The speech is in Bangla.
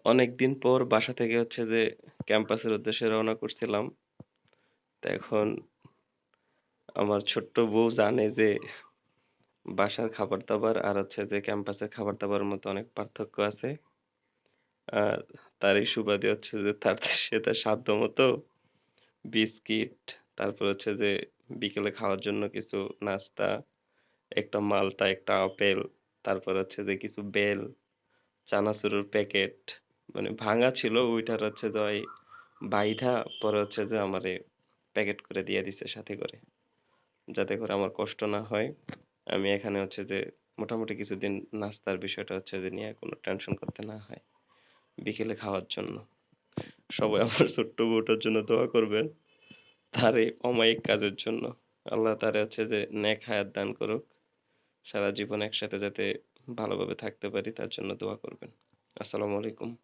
অনেকদিন পর বাসা থেকে হচ্ছে যে ক্যাম্পাসের উদ্দেশ্যে রওনা করছিলাম। তো এখন আমার ছোট্ট বউ জানে যে বাসার খাবার-দাবার আর হচ্ছে যে ক্যাম্পাসের খাবার-দাবারের মধ্যে অনেক পার্থক্য আছে। আর তার এই সুবাদে হচ্ছে যে সে তার সাধ্যমতো বিস্কিট, তারপর হচ্ছে যে বিকেলে খাওয়ার জন্য কিছু নাস্তা, একটা মাল্টা, একটা আপেল, তারপর হচ্ছে যে কিছু বেল, চানাচুরের প্যাকেট মানে ভাঙা ছিল ওইটার হচ্ছে যে ওই বাইধা পরে হচ্ছে যে আমারে প্যাকেট করে দিয়ে দিছে সাথে করে। যাতে করে আমার কষ্ট না হয়। আমি এখানে হচ্ছে যে মোটামুটি কিছুদিন নাস্তার বিষয়টা হচ্ছে যে নিয়ে কোনো টেনশন করতে না হয়। বিকেলে খাওয়ার জন্য। সবাই আমার ছোট্ট বউটার জন্য দোয়া করবেন। তার এই অমায়িক কাজের জন্য। আল্লাহ তারে হচ্ছে যে নেক হায়াত দান করুক। সারা জীবন একসাথে যাতে ভালোভাবে থাকতে পারি তার জন্য দোয়া করবেন। আসসালামু আলাইকুম।